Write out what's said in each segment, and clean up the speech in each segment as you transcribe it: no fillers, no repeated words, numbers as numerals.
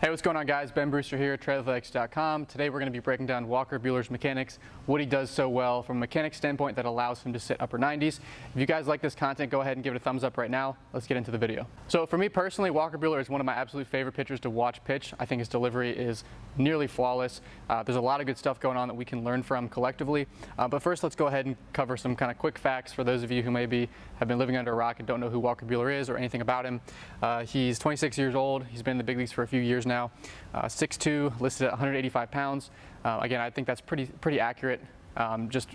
Hey, what's going on, guys? Ben Brewster here, trailathletics.com. Today we're going to be breaking down Walker Buehler's mechanics, what he does so well from a mechanics standpoint that allows him to sit upper 90s. If you guys like this content, go ahead and give it a thumbs up right now. Let's get into the video. So for me personally, Walker Buehler is one of my absolute favorite pitchers to watch pitch. I think his delivery is nearly flawless. There's a lot of good stuff going on that we can learn from collectively. But first, let's go ahead and cover some kind of quick facts for those of you who maybe have been living under a rock and don't know who Walker Buehler is or anything about him. He's 26 years old. He's been in the big leagues for a few years now. 6'2", listed at 185 pounds. Again, I think that's pretty accurate just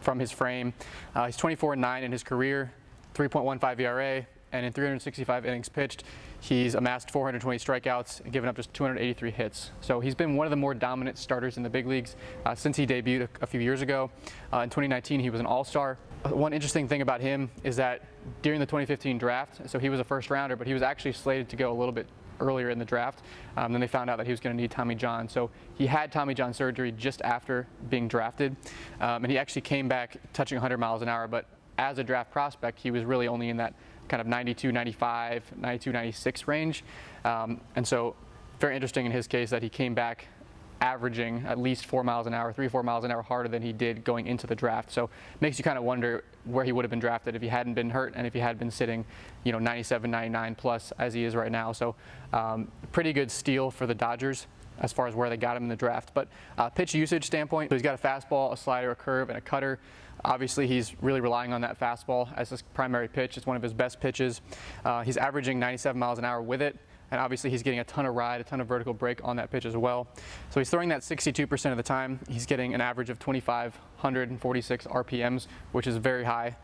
from his frame. He's 24-9 in his career, 3.15 ERA, and in 365 innings pitched, he's amassed 420 strikeouts and given up just 283 hits. So he's been one of the more dominant starters in the big leagues since he debuted a few years ago. In 2019, he was an all-star. One interesting thing about him is that during the 2015 draft, so he was a first rounder, but he was actually slated to go a little bit earlier in the draft. Then they found out that he was going to need Tommy John. So he had Tommy John surgery just after being drafted. And he actually came back touching 100 miles an hour. But as a draft prospect, he was really only in that kind of 92, 95, 92, 96 range. And so very interesting in his case that he came back averaging at least 4 miles an hour, 3-4 miles an hour harder than he did going into the draft. So it makes you kind of wonder where he would have been drafted if he hadn't been hurt and if he had been sitting, 97, 99 plus as he is right now. So pretty good steal for the Dodgers as far as where they got him in the draft. But pitch usage standpoint, so he's got a fastball, a slider, a curve, and a cutter. Obviously, he's really relying on that fastball as his primary pitch. It's one of his best pitches. He's averaging 97 miles an hour with it. And obviously he's getting a ton of ride, a ton of vertical break on that pitch as well. So he's throwing that 62% of the time. He's getting an average of 2,546 RPMs, which is very high.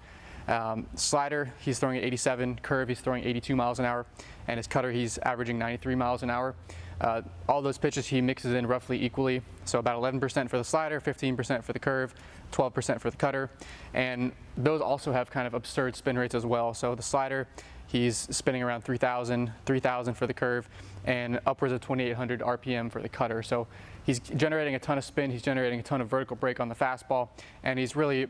Slider, he's throwing at 87. Curve, he's throwing 82 miles an hour. And his cutter, he's averaging 93 miles an hour. All those pitches he mixes in roughly equally. So about 11% for the slider, 15% for the curve, 12% for the cutter. And those also have kind of absurd spin rates as well. So the slider, he's spinning around 3,000 for the curve, and upwards of 2,800 RPM for the cutter. So he's generating a ton of spin, he's generating a ton of vertical break on the fastball, and he's really,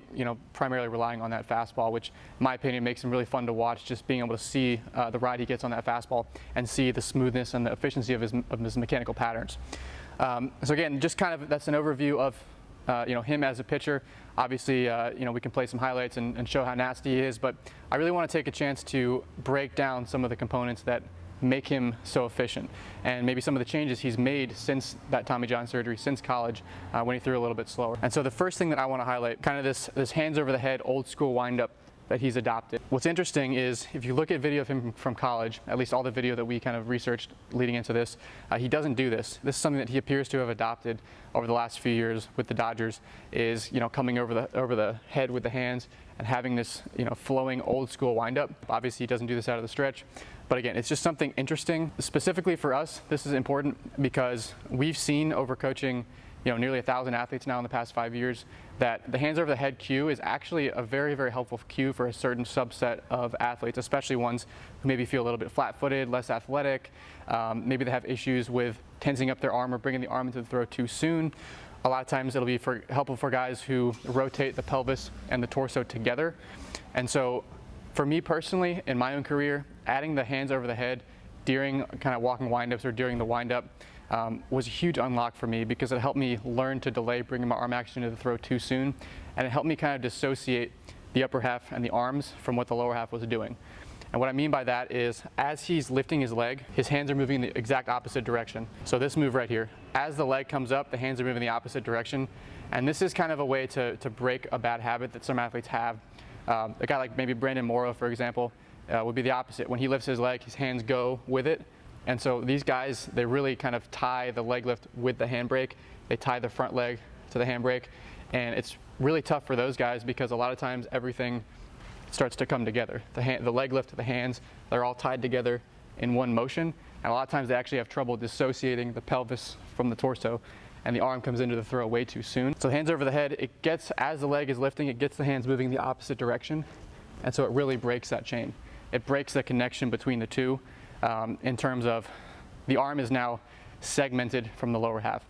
primarily relying on that fastball, which in my opinion makes him really fun to watch, just being able to see the ride he gets on that fastball and see the smoothness and the efficiency of his mechanical patterns. So again, just kind of that's an overview of him as a pitcher. Obviously, we can play some highlights and show how nasty he is, but I really want to take a chance to break down some of the components that make him so efficient, and maybe some of the changes he's made since that Tommy John surgery, since college, when he threw a little bit slower. And so the first thing that I want to highlight, kind of this hands over the head, old school windup that he's adopted. What's interesting is if you look at video of him from college, at least all the video that we kind of researched leading into this, he doesn't do this. This is something that he appears to have adopted over the last few years with the Dodgers, is coming over the head with the hands and having this flowing old school windup. Obviously he doesn't do this out of the stretch, but again, it's just something interesting. Specifically for us, this is important because we've seen over coaching nearly 1,000 athletes now in the past 5 years, that the hands over the head cue is actually a very, very helpful cue for a certain subset of athletes, especially ones who maybe feel a little bit flat-footed, less athletic. Maybe they have issues with tensing up their arm or bringing the arm into the throw too soon. A lot of times it'll be helpful for guys who rotate the pelvis and the torso together. And so for me personally, in my own career, adding the hands over the head during kind of walking windups or during the windup was a huge unlock for me, because it helped me learn to delay bringing my arm action to the throw too soon, and it helped me kind of dissociate the upper half and the arms from what the lower half was doing. And what I mean by that is, as he's lifting his leg, his hands are moving in the exact opposite direction. So this move right here, as the leg comes up, the hands are moving the opposite direction, and this is kind of a way to break a bad habit that some athletes have. A guy like maybe Brandon Morrow, for example, would be the opposite. When he lifts his leg, his hands go with it. And so these guys, they really kind of tie the leg lift with the handbrake. They tie the front leg to the handbrake. And it's really tough for those guys because a lot of times everything starts to come together. The leg lift to the hands, they're all tied together in one motion. And a lot of times they actually have trouble dissociating the pelvis from the torso, and the arm comes into the throw way too soon. So hands over the head, it gets, as the leg is lifting, it gets the hands moving the opposite direction. And so it really breaks that chain. It breaks the connection between the two. In terms of the arm is now segmented from the lower half.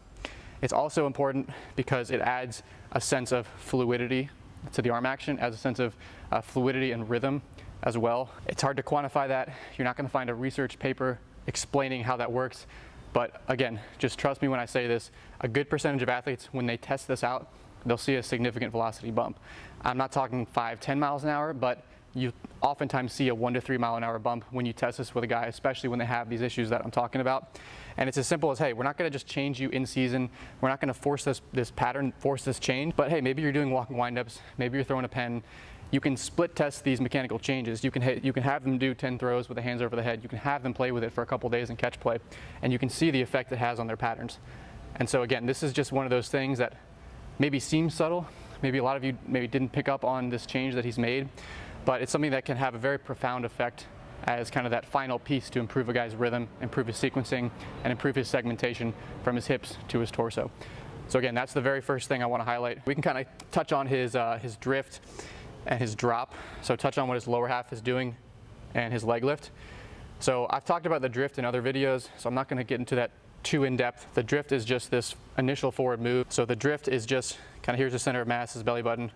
It's also important because it adds a sense of fluidity to the arm action, as a sense of fluidity and rhythm as well. It's hard to quantify that. You're not going to find a research paper explaining how that works. But again, just trust me when I say this, a good percentage of athletes, when they test this out, they'll see a significant velocity bump. I'm not talking 5-10 miles an hour, but you oftentimes see a 1 to 3 mile an hour bump when you test this with a guy, especially when they have these issues that I'm talking about. And it's as simple as, hey, we're not going to just change you in season. We're not going to force this pattern, force this change. But hey, maybe you're doing walking windups, maybe you're throwing a pen. You can split test these mechanical changes. You can have them do 10 throws with the hands over the head. You can have them play with it for a couple days and catch play, and you can see the effect it has on their patterns. And so again, this is just one of those things that maybe seems subtle. Maybe a lot of you maybe didn't pick up on this change that he's made, but it's something that can have a very profound effect as kind of that final piece to improve a guy's rhythm, improve his sequencing, and improve his segmentation from his hips to his torso. So again, that's the very first thing I want to highlight. We can kind of touch on his drift and his drop. So touch on what his lower half is doing and his leg lift. So I've talked about the drift in other videos, so I'm not going to get into that too in depth. The drift is just this initial forward move. So the drift is just kind of, here's the center of mass, his belly button.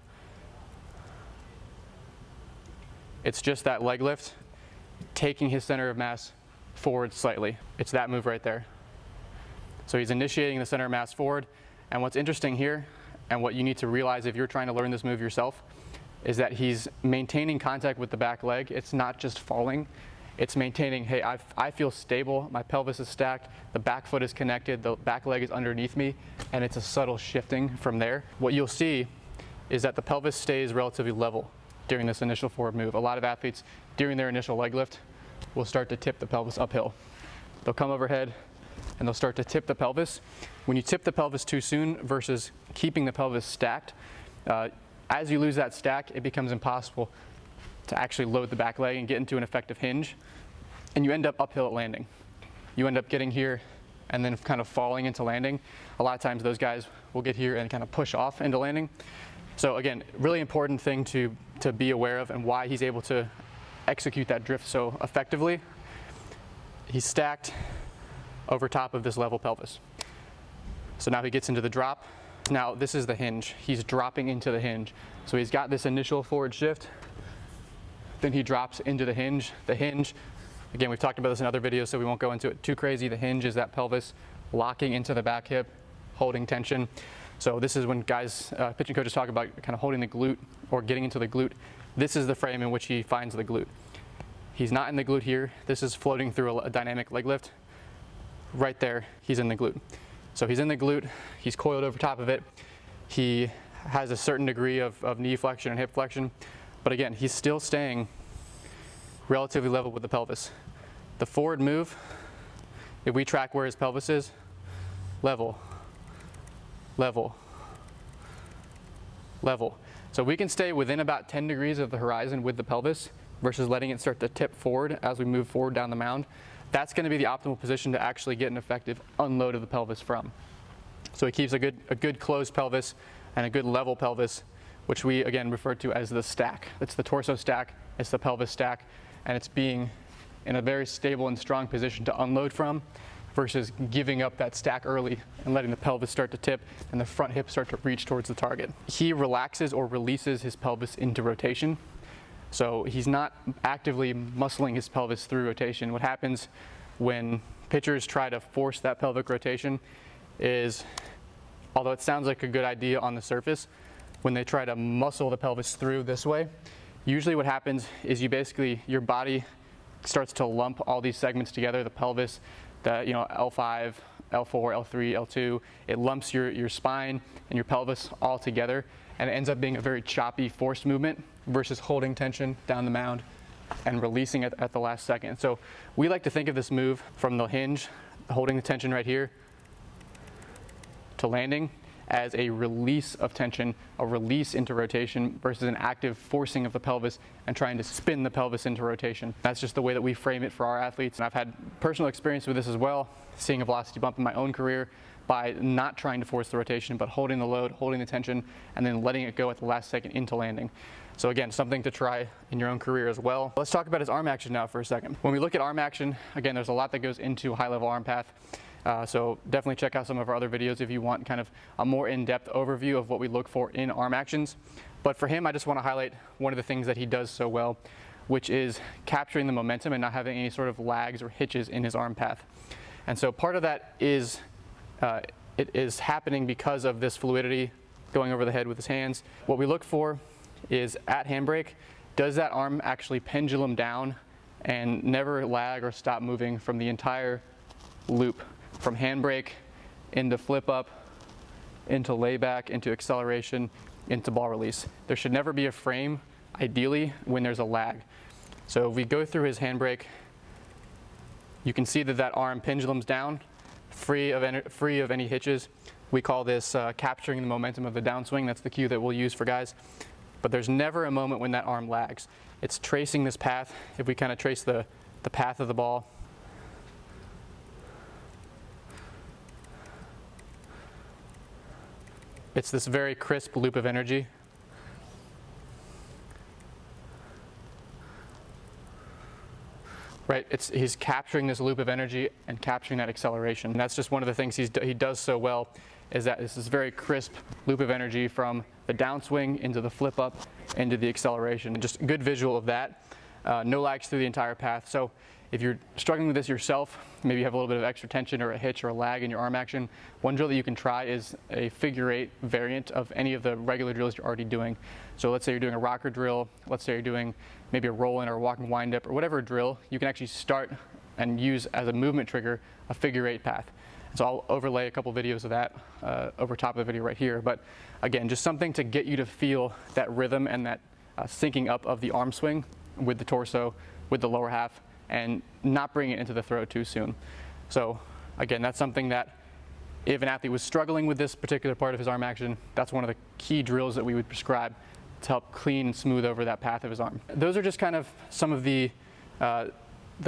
It's just that leg lift, taking his center of mass forward slightly. It's that move right there. So he's initiating the center of mass forward. And what's interesting here, and what you need to realize if you're trying to learn this move yourself, is that he's maintaining contact with the back leg. It's not just falling. It's maintaining, hey, I feel stable, my pelvis is stacked, the back foot is connected, the back leg is underneath me, and it's a subtle shifting from there. What you'll see is that the pelvis stays relatively level during this initial forward move. A lot of athletes, during their initial leg lift, will start to tip the pelvis uphill. They'll come overhead, and they'll start to tip the pelvis. When you tip the pelvis too soon versus keeping the pelvis stacked, as you lose that stack, it becomes impossible to actually load the back leg and get into an effective hinge, and you end up uphill at landing. You end up getting here and then kind of falling into landing. A lot of times those guys will get here and kind of push off into landing. So again, really important thing to be aware of and why he's able to execute that drift so effectively. He's stacked over top of this level pelvis. So now he gets into the drop. Now this is the hinge. He's dropping into the hinge. So he's got this initial forward shift, then he drops into the hinge. The hinge, again, we've talked about this in other videos, so we won't go into it too crazy. The hinge is that pelvis locking into the back hip, holding tension. So this is when guys, pitching coaches talk about kind of holding the glute or getting into the glute. This is the frame in which he finds the glute. He's not in the glute here. This is floating through a dynamic leg lift. Right there, he's in the glute. So he's in the glute, he's coiled over top of it. He has a certain degree of knee flexion and hip flexion, but again, he's still staying relatively level with the pelvis. The forward move, if we track where his pelvis is, level, level, level. So we can stay within about 10 degrees of the horizon with the pelvis versus letting it start to tip forward as we move forward down the mound. That's going to be the optimal position to actually get an effective unload of the pelvis from. So it keeps a good closed pelvis and a good level pelvis, which we again refer to as the stack. It's the torso stack, it's the pelvis stack, and it's being in a very stable and strong position to unload from versus giving up that stack early and letting the pelvis start to tip and the front hip start to reach towards the target. He relaxes or releases his pelvis into rotation. So he's not actively muscling his pelvis through rotation. What happens when pitchers try to force that pelvic rotation is, although it sounds like a good idea on the surface, when they try to muscle the pelvis through this way, usually what happens is your body starts to lump all these segments together, the pelvis, the L5, L4, L3, L2, it lumps your spine and your pelvis all together, and it ends up being a very choppy, forced movement versus holding tension down the mound and releasing it at the last second. So we like to think of this move from the hinge, holding the tension right here, to landing as a release of tension, a release into rotation versus an active forcing of the pelvis and trying to spin the pelvis into rotation. That's just the way that we frame it for our athletes. And I've had personal experience with this as well, seeing a velocity bump in my own career by not trying to force the rotation, but holding the load, holding the tension, and then letting it go at the last second into landing. So again, something to try in your own career as well. Let's talk about his arm action now for a second. When we look at arm action, again, there's a lot that goes into high-level arm path. So definitely check out some of our other videos if you want kind of a more in-depth overview of what we look for in arm actions. But for him, I just want to highlight one of the things that he does so well, which is capturing the momentum and not having any sort of lags or hitches in his arm path. And so part of that is it is happening because of this fluidity going over the head with his hands. What we look for is at handbrake, does that arm actually pendulum down and never lag or stop moving from the entire loop, from handbrake into flip up, into layback, into acceleration, into ball release. There should never be a frame, ideally, when there's a lag. So if we go through his handbrake, you can see that that arm pendulums down, free of any hitches. We call this capturing the momentum of the downswing. That's the cue that we'll use for guys. But there's never a moment when that arm lags. It's tracing this path. If we kind of trace the path of the ball, it's this very crisp loop of energy. Right, he's capturing this loop of energy and capturing that acceleration. And that's just one of the things he does so well, is that it's this very crisp loop of energy from the downswing into the flip up into the acceleration. And just a good visual of that. No lags through the entire path. So if you're struggling with this yourself, maybe you have a little bit of extra tension or a hitch or a lag in your arm action, one drill that you can try is a figure 8 variant of any of the regular drills you're already doing. So let's say you're doing a rocker drill, let's say you're doing maybe a roll-in or a walking wind-up or whatever drill, you can actually start and use as a movement trigger a figure 8 path. So I'll overlay a couple videos of that over top of the video right here. But again, just something to get you to feel that rhythm and that syncing up of the arm swing with the torso, with the lower half, and not bring it into the throw too soon. So again, that's something that if an athlete was struggling with this particular part of his arm action, that's one of the key drills that we would prescribe to help clean and smooth over that path of his arm. Those are just kind of some of the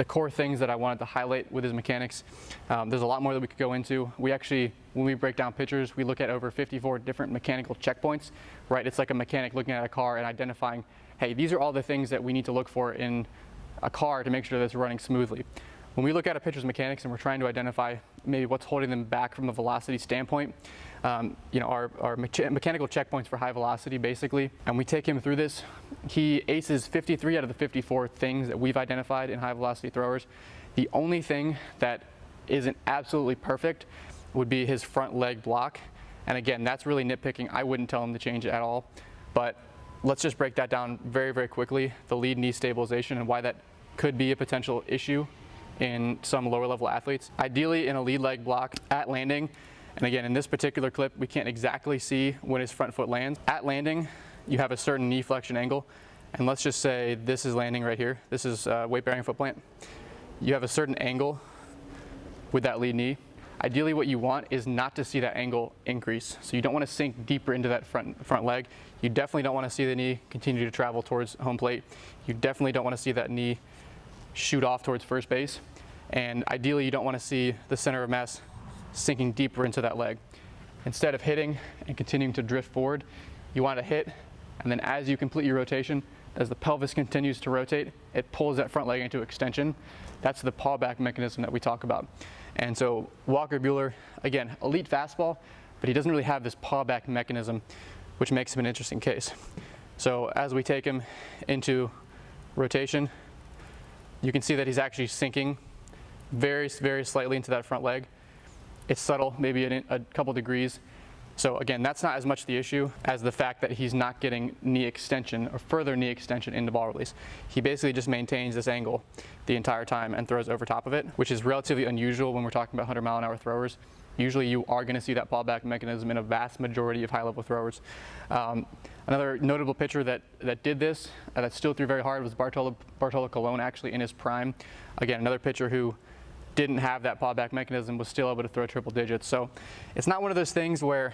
core things that I wanted to highlight with his mechanics. There's a lot more that we could go into. We actually, when we break down pitchers, we look at over 54 different mechanical checkpoints, right? It's like a mechanic looking at a car and identifying, hey, these are all the things that we need to look for in a car to make sure that it's running smoothly. When we look at a pitcher's mechanics and we're trying to identify maybe what's holding them back from a velocity standpoint, our mechanical checkpoints for high velocity basically, and we take him through this, he aces 53 out of the 54 things that we've identified in high velocity throwers. The only thing that isn't absolutely perfect would be his front leg block. And again, that's really nitpicking. I wouldn't tell him to change it at all. But let's just break that down very, very quickly, the lead knee stabilization and why that could be a potential issue in some lower level athletes. Ideally in a lead leg block at landing, and again in this particular clip we can't exactly see when his front foot lands. At landing you have a certain knee flexion angle, and let's just say this is landing right here. This is weight bearing foot plant. You have a certain angle with that lead knee. Ideally what you want is not to see that angle increase. So you don't want to sink deeper into that front leg. You definitely don't want to see the knee continue to travel towards home plate. You definitely don't want to see that knee shoot off towards first base. And ideally you don't want to see the center of mass sinking deeper into that leg. Instead of hitting and continuing to drift forward, you want to hit, and then as you complete your rotation, as the pelvis continues to rotate, it pulls that front leg into extension. That's the paw back mechanism that we talk about. And so Walker Buehler, again, elite fastball, but he doesn't really have this paw back mechanism, which makes him an interesting case. So as we take him into rotation, you can see that he's actually sinking very, very slightly into that front leg. It's subtle, maybe a couple degrees. So again, that's not as much the issue as the fact that he's not getting knee extension or further knee extension into ball release. He basically just maintains this angle the entire time and throws over top of it, which is relatively unusual when we're talking about 100-mile-an-hour throwers. Usually you are going to see that paw back mechanism in a vast majority of high-level throwers. Another notable pitcher that did this, that still threw very hard, was Bartolo Colon, actually in his prime. Again, another pitcher who didn't have that paw back mechanism, was still able to throw triple digits. So it's not one of those things where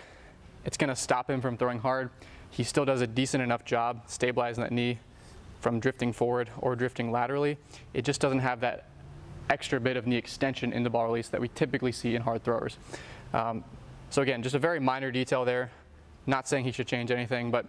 it's going to stop him from throwing hard. He still does a decent enough job stabilizing that knee from drifting forward or drifting laterally. It just doesn't have that extra bit of knee extension in the ball release that we typically see in hard throwers. So again, just a very minor detail there. Not saying he should change anything, but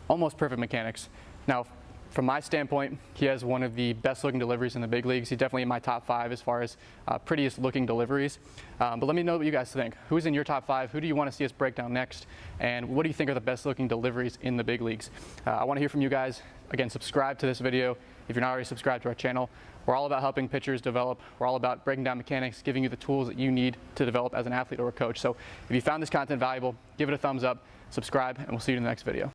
almost perfect mechanics. Now, from my standpoint, he has one of the best looking deliveries in the big leagues. He's definitely in my top 5 as far as prettiest looking deliveries. But let me know what you guys think. Who's in your top 5? Who do you want to see us break down next? And what do you think are the best looking deliveries in the big leagues? I want to hear from you guys. Again, subscribe to this video. if you're not already subscribed to our channel. We're all about helping pitchers develop. We're all about breaking down mechanics, giving you the tools that you need to develop as an athlete or a coach. So if you found this content valuable, give it a thumbs up, subscribe, and we'll see you in the next video.